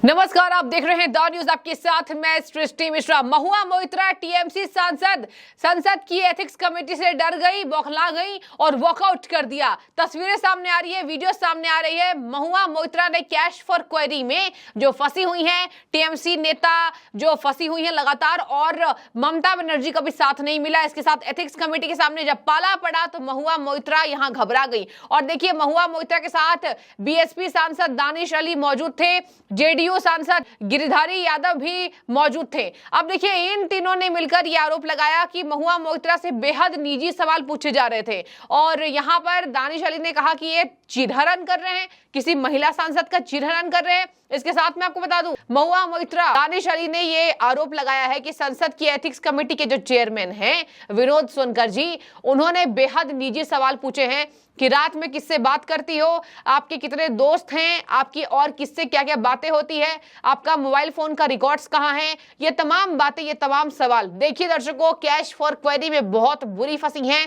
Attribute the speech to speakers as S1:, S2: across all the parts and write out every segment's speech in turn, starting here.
S1: नमस्कार, आप देख रहे हैं द न्यूज। आपके साथ मैं सृष्टि मिश्रा। महुआ मोइत्रा टीएमसी सांसद संसद की एथिक्स कमेटी से डर गई, बौखला गई और वॉकआउट कर दिया। तस्वीरें सामने आ रही है, वीडियो सामने आ रही है। महुआ मोइत्रा ने कैश फॉर क्वेरी में जो फंसी हुई हैं, टीएमसी नेता जो फंसी हुई हैं लगातार, और ममता बनर्जी का भी साथ नहीं मिला। इसके साथ एथिक्स कमेटी के सामने जब पाला पड़ा तो महुआ मोइत्रा यहां घबरा गई। और देखिए, महुआ मोइत्रा के साथ बीएसपी सांसद दानिश अली मौजूद थे, जेडीयू सांसद गिरिधारी यादव भी मौजूद थे। अब देखिए, इन तीनों ने मिलकर यह आरोप लगाया कि महुआ मोइत्रा से बेहद निजी सवाल पूछे जा रहे थे। और यहां पर दानिश अली ने कहा कि ये चीरहरण कर रहे हैं, किसी महिला सांसद का चीरहरण कर रहे हैं। इसके साथ मैं आपको बता दूं, महुआ मोइत्रा, दानिश अली ने ये आरोप लगाया है कि संसद की एथिक्स कमेटी के जो चेयरमैन हैं विनोद सोनकर जी, उन्होंने बेहद निजी सवाल पूछे हैं कि रात में किससे बात करती हो, आपके कितने दोस्त हैं, आपकी और किससे क्या क्या बातें होती है, आपका मोबाइल फोन का रिकॉर्ड्स कहां है। ये तमाम बातें, ये तमाम सवाल। देखिए दर्शकों, कैश फॉर क्वेरी में बहुत बुरी फंसी हैं।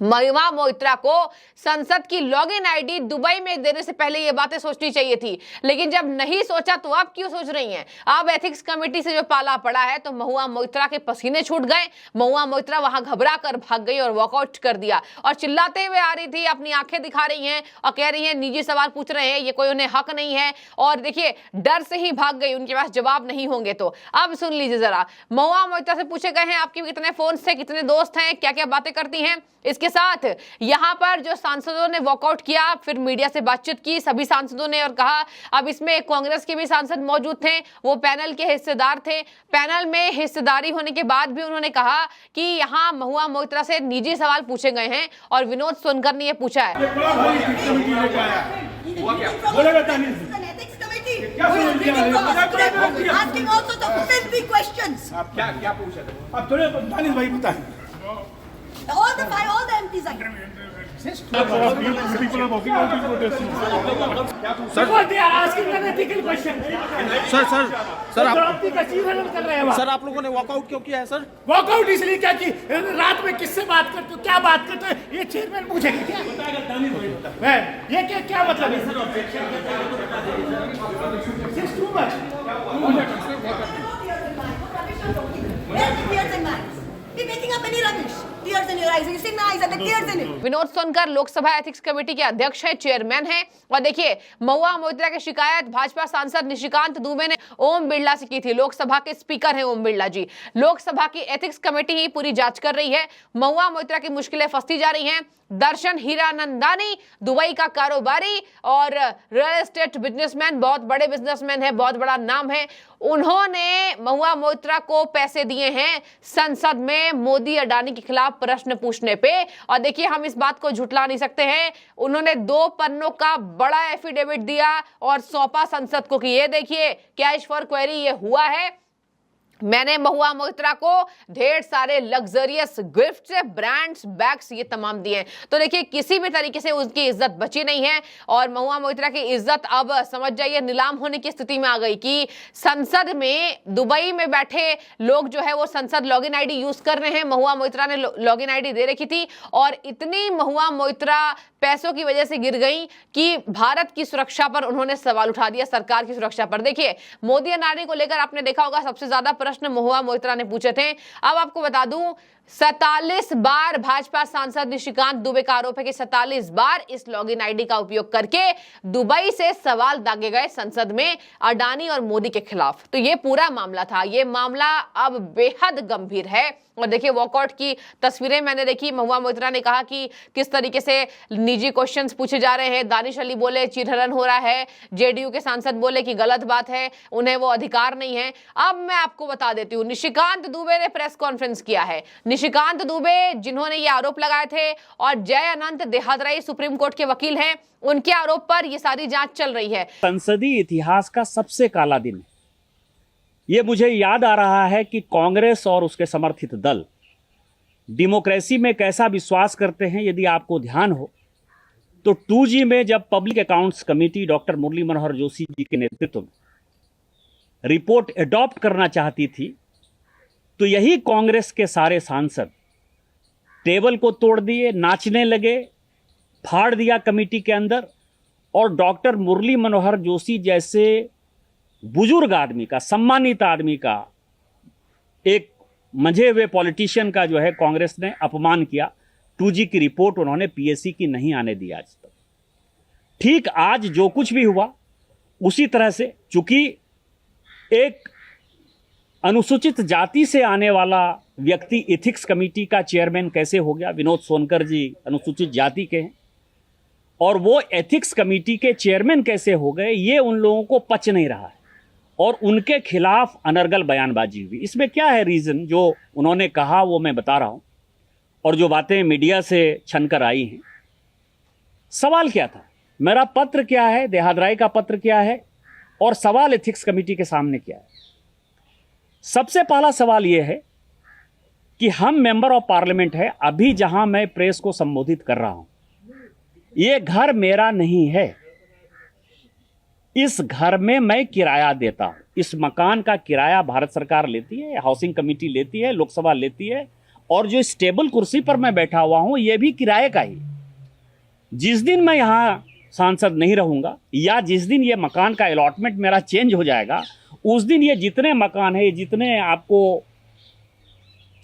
S1: महुआ मोइत्रा को संसद की लॉगिन आईडी दुबई में देने से पहले ये बातें सोचनी चाहिए थी, लेकिन जब नहीं सोचा तो अब क्यों सोच रही हैं। अब एथिक्स कमेटी से जो पाला पड़ा है तो महुआ मोइत्रा के पसीने छूट गए। महुआ मोइत्रा वहां घबरा कर भाग गई और वॉकआउट कर दिया और चिल्लाते हुए आ रही थी, अपनी आंखें दिखा रही हैं और कह रही हैं निजी सवाल पूछ रहे हैं, ये कोई उन्हें हक नहीं है। और देखिए, डर से ही भाग गई, उनके पास जवाब नहीं होंगे। तो अब सुन लीजिए जरा, महुआ मोइत्रा से पूछे गए हैं आपके कितने फोन थे, कितने दोस्त हैं, क्या क्या बातें करती हैं। इसके साथ यहां पर जो सांसदों ने वॉकआउट किया, फिर मीडिया से बातचीत की सभी सांसदों ने, और कहा, अब इसमें कांग्रेस के भी सांसद मौजूद थे, वो पैनल के हिस्सेदार थे। पैनल में हिस्सेदारी होने के बाद भी उन्होंने कहा कि यहां महुआ मोइत्रा से निजी सवाल पूछे गए हैं और विनोद सोनकर ने यह पूछा है।
S2: क्या पूछा था? अब थोड़े दानिश भाई बताएं।
S3: All the MPs are.
S2: People are walking out in protest.
S4: They are asking an ethical question.
S5: Sir आप लोगों ने वॉकआउट क्यों किया है सर?
S4: वॉकआउट इसलिए क्या कि रात में किससे बात करते हो, क्या बात करते हो, ये चेयरमैन पूछेगा क्या? ये क्या मतलब है? It's too much.
S3: Where are the tears and eyes? We're making up any rubbish. Tears in your eyes. You see my eyes and the tears in it.
S1: Vinod Sonkar Lok Sabha ethics committee के अध्यक्ष है, चेयरमैन है। और देखिए, महुआ मोइत्रा की शिकायत भाजपा सांसद निशिकांत दुबे ने ओम बिरला से की थी। लोकसभा के स्पीकर हैं ओम बिरला जी। लोकसभा की एथिक्स कमेटी ही पूरी जांच कर रही है। महुआ मोइत्रा की मुश्किलें फंसती जा रही हैं। दर्शन हीरानंदानी, दुबई का कारोबारी और रियल एस्टेट बिजनेसमैन, बहुत बड़े बिजनेसमैन है, बहुत बड़ा नाम है, उन्होंने महुआ मोइत्रा को पैसे दिए हैं संसद में मोदी अडानी के खिलाफ प्रश्न पूछने पे। और देखिए, हम इस बात को झुठला नहीं सकते हैं, उन्होंने 2 पन्नों का बड़ा एफिडेविट दिया और सौंपा संसद को कि ये देखिए, कैश फॉर क्वेरी ये हुआ है। मैंने महुआ मोइत्रा को ढेर सारे लग्जरियस गिफ्ट्स, ब्रांड्स, बैग्स ये तमाम दिए। तो देखिए, किसी भी तरीके से उसकी इज्जत बची नहीं है और महुआ मोइत्रा की इज्जत अब समझ जाइए नीलाम होने की स्थिति में आ गई कि संसद में दुबई में बैठे लोग जो है वो संसद लॉगिन आईडी यूज कर रहे हैं। महुआ मोइत्रा ने लॉगिन आईडी दे रखी थी और इतनी महुआ मोइत्रा पैसों की वजह से गिर गई कि भारत की सुरक्षा पर उन्होंने सवाल उठा दिया, सरकार की सुरक्षा पर। देखिए, मोदी अडानी को लेकर आपने देखा होगा सबसे ज्यादा प्रश्न महुआ मोइत्रा ने पूछे थे। अब आपको बता दूं, 47 बार भाजपा सांसद निशिकांत दुबे का आरोप है कि 47 बार इस लॉगिन आईडी का उपयोग करके दुबई से सवाल दागे गए संसद में अडानी और मोदी के खिलाफ। तो ये पूरा मामला था। ये मामला अब बेहद गंभीर है। और देखिए, वॉकआउट की तस्वीरें मैंने देखी। महुआ मोइत्रा ने कहा कि किस तरीके से निजी क्वेश्चंस पूछे जा रहे हैं। दानिश अली बोले चीरहरण हो रहा है, जेडीयू के सांसद बोले कि गलत बात है, उन्हें वो अधिकार नहीं है। अब मैं आपको बता देती हूँ, निशिकांत दुबे ने प्रेस कॉन्फ्रेंस किया है। निशिकांत दुबे जिन्होंने ये आरोप लगाए थे और जय अनंत देहादराई सुप्रीम कोर्ट के वकील हैं, उनके आरोप पर ये सारी जांच चल रही है।
S6: संसदीय इतिहास का सबसे काला दिन ये मुझे याद आ रहा है कि कांग्रेस और उसके समर्थित दल डेमोक्रेसी में कैसा विश्वास करते हैं। यदि आपको ध्यान हो तो 2G में जब public accounts committee doctor Murli Manohar Joshi ji के नेतृत्व में रिपोर्ट अडॉप्ट करना चाहती थी, तो यही कांग्रेस के सारे सांसद टेबल को तोड़ दिए, नाचने लगे, फाड़ दिया कमेटी के अंदर और डॉक्टर मुरली मनोहर जोशी जैसे बुजुर्ग आदमी का, सम्मानित आदमी का, एक मंझे हुए पॉलिटिशियन का जो है कांग्रेस ने अपमान किया। 2G की रिपोर्ट उन्होंने पीएससी की नहीं आने दी आज तक। ठीक आज जो कुछ भी हुआ उसी तरह से, चूंकि एक अनुसूचित जाति से आने वाला व्यक्ति एथिक्स कमेटी का चेयरमैन कैसे हो गया? विनोद सोनकर जी अनुसूचित जाति के हैं और वो एथिक्स कमेटी के चेयरमैन कैसे हो गए, ये उन लोगों को पच नहीं रहा है और उनके खिलाफ अनर्गल बयानबाजी हुई। इसमें क्या है रीज़न? जो उन्होंने कहा वो मैं बता रहा हूं और जो बातें मीडिया से छनकर आई हैं। सवाल क्या था, मेरा पत्र क्या है, देहाद राय का पत्र क्या है और सवाल एथिक्स कमेटी के सामने क्या है? सबसे पहला सवाल यह है कि हम मेंबर ऑफ पार्लियामेंट है, अभी जहां मैं प्रेस को संबोधित कर रहा हूं, यह घर मेरा नहीं है। इस घर में मैं किराया देता हूं। इस मकान का किराया भारत सरकार लेती है, हाउसिंग कमेटी लेती है, लोकसभा लेती है और जो इस टेबल कुर्सी पर मैं बैठा हुआ हूं यह भी किराए का ही। जिस दिन मैं यहां सांसद नहीं रहूंगा या जिस दिन ये मकान का अलॉटमेंट मेरा चेंज हो जाएगा, उस दिन ये जितने मकान है, जितने आपको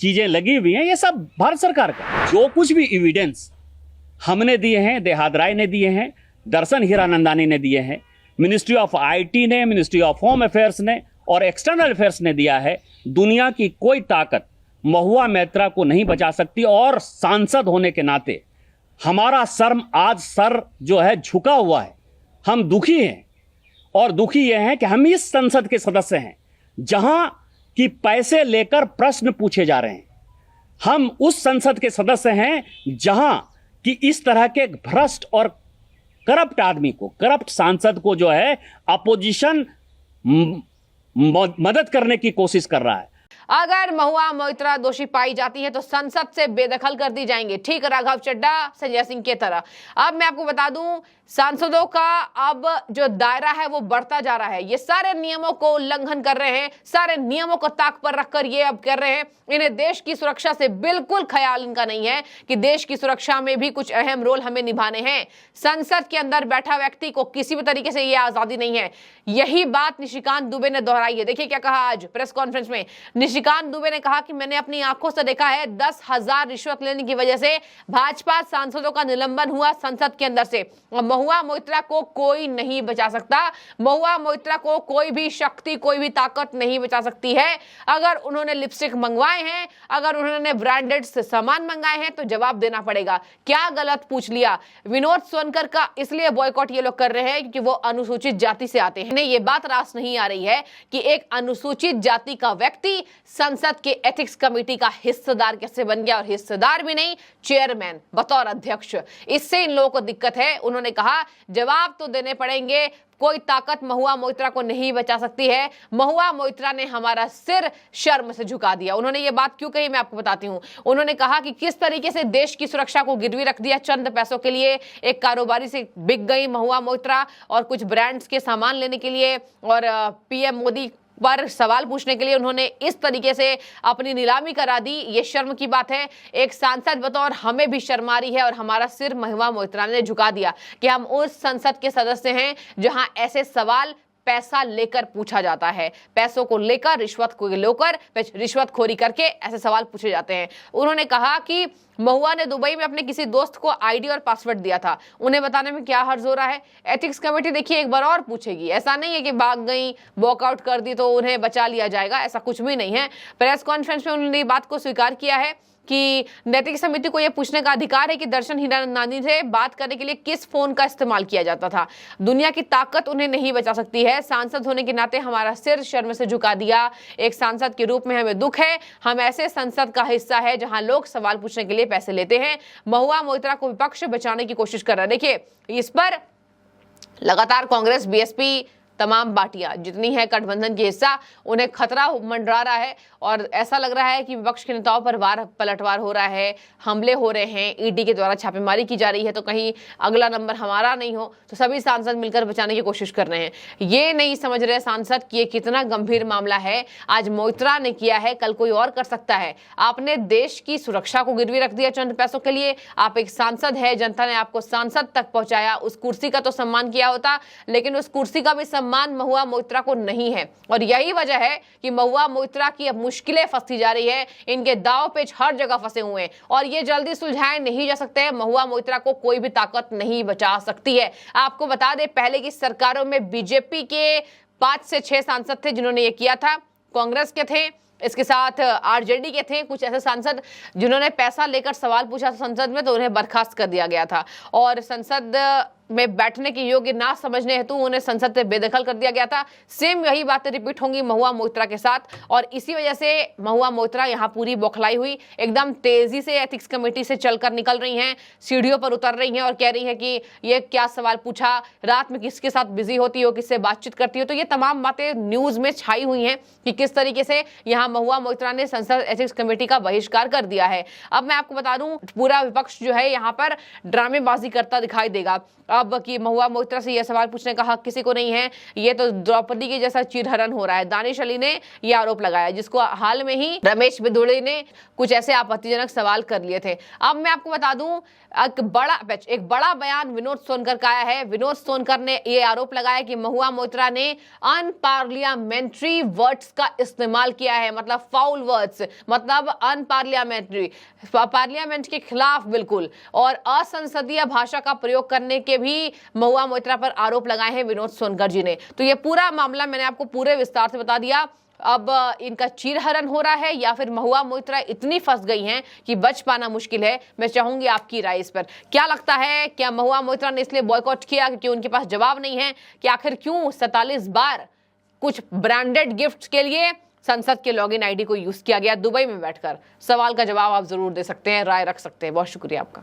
S6: चीजें लगी हुई हैं, ये सब भारत सरकार का। जो कुछ भी एविडेंस हमने दिए हैं, देहाद राय ने दिए हैं, दर्शन हीरानंदानी ने दिए हैं, मिनिस्ट्री ऑफ आईटी ने, मिनिस्ट्री ऑफ होम अफेयर्स ने और एक्सटर्नल अफेयर्स ने दिया है, दुनिया की कोई ताकत महुआ मोइत्रा को नहीं बचा सकती। और सांसद होने के नाते हमारा सर जो है झुका हुआ है। हम दुखी हैं और दुखी यह है कि हम इस संसद के सदस्य हैं जहां कि पैसे लेकर प्रश्न पूछे जा रहे हैं। हम उस संसद के सदस्य हैं जहां कि इस तरह के भ्रष्ट और करप्ट आदमी को, करप्ट सांसद को जो है अपोजिशन मदद करने की कोशिश कर रहा है।
S1: अगर महुआ मोइत्रा दोषी पाई जाती है तो संसद से बेदखल कर दी जाएंगे, ठीक राघव चड्ढा, संजय सिंह की तरह। अब मैं आपको बता दूं, सांसदों का अब जो दायरा है वो बढ़ता जा रहा है। ये सारे नियमों को उल्लंघन कर रहे हैं, सारे नियमों को ताक पर रखकर ये अब कर रहे हैं। इन्हें देश की सुरक्षा से बिल्कुल ख्याल इनका नहीं है कि देश की सुरक्षा में भी कुछ अहम रोल हमें निभाने हैं। संसद के अंदर बैठा व्यक्ति को किसी भी तरीके से ये आजादी नहीं है। यही बात निशिकांत दुबे ने दोहराई है। देखिए क्या कहा आज प्रेस कॉन्फ्रेंस में। निशिकांत दुबे ने कहा कि मैंने अपनी आंखों से देखा है 10,000 रिश्वत लेने की वजह से भाजपा सांसदों का निलंबन हुआ संसद के अंदर से। महुआ मोइत्रा को कोई नहीं बचा सकता। महुआ मोइत्रा को कोई भी शक्ति, कोई भी ताकत नहीं बचा सकती है। अगर उन्होंने लिपस्टिक मंगवाए हैं, अगर उन्होंने ब्रांडेड सामान मंगाए हैं तो जवाब देना पड़ेगा। क्या गलत पूछ लिया? विनोद सोनकर का इसलिए बॉयकॉट ये लोग कर रहे हैं क्योंकि वो अनुसूचित जाति से आते हैं। ये बात रास नहीं आ रही है कि एक अनुसूचित जाति का व्यक्ति संसद के एथिक्स कमेटी का हिस्सेदार कैसे बन गया, और हिस्सेदार भी नहीं, चेयरमैन बतौर अध्यक्ष। इससे इन लोगों को दिक्कत है। उन्होंने कहा जवाब तो देने पड़ेंगे, कोई ताकत महुआ मोइत्रा को नहीं बचा सकती है। महुआ मोइत्रा ने हमारा सिर शर्म से झुका दिया। उन्होंने ये बात क्यों कही मैं आपको बताती हूँ। उन्होंने कहा कि किस तरीके से देश की सुरक्षा को गिरवी रख दिया चंद पैसों के लिए। एक कारोबारी से बिक गई महुआ मोइत्रा और कुछ ब्रांड्स के सामान लेने के लिए, और पीएम मोदी पर सवाल पूछने के लिए उन्होंने इस तरीके से अपनी नीलामी करा दी। ये शर्म की बात है। एक सांसद बतौर हमें भी शर्म आ रही है और हमारा सिर महुआ मोइत्रा ने झुका दिया कि हम उस संसद के सदस्य हैं जहां ऐसे सवाल पैसा लेकर पूछा जाता है। पैसों को लेकर, रिश्वत को लेकर, रिश्वतखोरी करके ऐसे सवाल पूछे जाते हैं। उन्होंने कहा कि महुआ ने दुबई में अपने किसी दोस्त को आईडी और पासवर्ड दिया था, उन्हें बताने में क्या हर्ज हो रहा है? एथिक्स कमेटी देखिए एक बार और पूछेगी। ऐसा नहीं है कि भाग गई, वॉकआउट कर दी तो उन्हें बचा लिया जाएगा, ऐसा कुछ भी नहीं है। प्रेस कॉन्फ्रेंस में उन्होंने बात को स्वीकार किया है कि नैतिक समिति को यह पूछने का अधिकार है कि दर्शन हीरानंदानी से बात करने के लिए किस फोन का इस्तेमाल किया जाता था। दुनिया की ताकत उन्हें नहीं बचा सकती है। सांसद होने के नाते हमारा सिर शर्म से झुका दिया। एक सांसद के रूप में हमें दुख है। हम ऐसे संसद का हिस्सा है जहां लोग सवाल पूछने के लिए पैसे लेते हैं। महुआ मोइत्रा को विपक्ष बचाने की कोशिश कर रहा है। देखिए इस पर लगातार कांग्रेस, बीएसपी, तमाम पार्टियां जितनी है गठबंधन के हिस्सा, उन्हें खतरा मंडरा रहा है और ऐसा लग रहा है कि विपक्ष के नेताओं पर पलटवार हो रहा है, हमले हो रहे हैं, ईडी के द्वारा छापेमारी की जा रही है, तो कहीं अगला नंबर हमारा नहीं हो। तो सभी सांसद मिलकर बचाने की कोशिश कर रहे हैं। ये नहीं समझ रहे सांसद कि ये कितना गंभीर मामला है। आज मोइत्रा ने किया है, कल कोई और कर सकता है। आपने देश की सुरक्षा को गिरवी रख दिया चंद पैसों के लिए। आप एक सांसद है, जनता ने आपको सांसद तक पहुंचाया, उस कुर्सी का तो सम्मान किया होता, लेकिन उस कुर्सी का भी सम्मान महुआ मोइत्रा को नहीं है और यही वजह है कि महुआ मोइत्रा की अब मुश्किलें फंसती जा रही है। इनके दाव पेच हर जगह फंसे हुए हैं और ये जल्दी सुलझाए नहीं जा सकते। महुआ मोइत्रा को कोई भी ताकत नहीं बचा सकती है। आपको बता दें, पहले की सरकारों में बीजेपी के 5 से 6 सांसद थे जिन्होंने ये किया था, कांग्रेस के थे, इसके साथ आरजेडी के थे कुछ ऐसे सांसद जिन्होंने पैसा लेकर सवाल पूछा संसद में तो उन्हें बर्खास्त कर दिया गया था और संसद में बैठने के योग्य ना समझने हेतु उन्हें संसद से बेदखल कर दिया गया था। सेम यही बातें रिपीट होंगी महुआ मोइत्रा के साथ और इसी वजह से महुआ मोइत्रा यहाँ पूरी बौखलाई हुई, एकदम तेजी से एथिक्स कमेटी से चलकर निकल रही हैं, सीढ़ियों पर उतर रही हैं और कह रही है कि ये क्या सवाल पूछा, रात में किसके साथ बिजी होती हो, किससे बातचीत करती हो। तो ये तमाम बातें न्यूज में छाई हुई हैं कि किस तरीके से यहाँ महुआ मोइत्रा ने संसद एथिक्स कमेटी का बहिष्कार कर दिया है। अब मैं आपको बता दूं, पूरा विपक्ष जो है यहाँ पर ड्रामेबाजी करता दिखाई देगा अब कि महुआ मोइत्रा से यह सवाल पूछने का हक किसी को नहीं है। ये तो द्रौपदी के जैसा चिरहरण हो रहा है। दानिश अली ने यह आरोप लगाया जिसको हाल में ही रमेश बिधूड़ी ने कुछ ऐसे आपत्तिजनक सवाल कर लिए थे। अब मैं आपको बता दूं, एक बड़ा बयान विनोद सोनकर का आया है। विनोद सोनकर ने यह आरोप लगाया कि महुआ मोइत्रा ने अनपार्लियामेंट्री वर्ड्स का इस्तेमाल किया है, मतलब फाउल वर्ड्स, मतलब अनपार्लियामेंट्री, पार्लियामेंट के खिलाफ बिल्कुल, और असंसदीय भाषा का प्रयोग करने के भी महुआ मोइत्रा पर आरोप लगाए हैं विनोद सोनकर जी ने। तो ये पूरा मामला मैंने आपको पूरे विस्तार से बता दिया। अब इनका चीरहरण हो रहा है या फिर महुआ मोइत्रा इतनी फंस गई हैं कि बच पाना मुश्किल है। मैं चाहूंगी आपकी राय इस पर। क्या लगता है, क्या महुआ मोइत्रा ने इसलिए बॉयकॉट किया क्योंकि उनके पास जवाब नहीं है कि आखिर क्यों 47 बार कुछ ब्रांडेड गिफ्ट्स के लिए संसद के लॉगिन आईडी को यूज किया गया दुबई में बैठकर? सवाल का जवाब आप जरूर दे सकते हैं, राय रख सकते हैं। बहुत शुक्रिया आपका।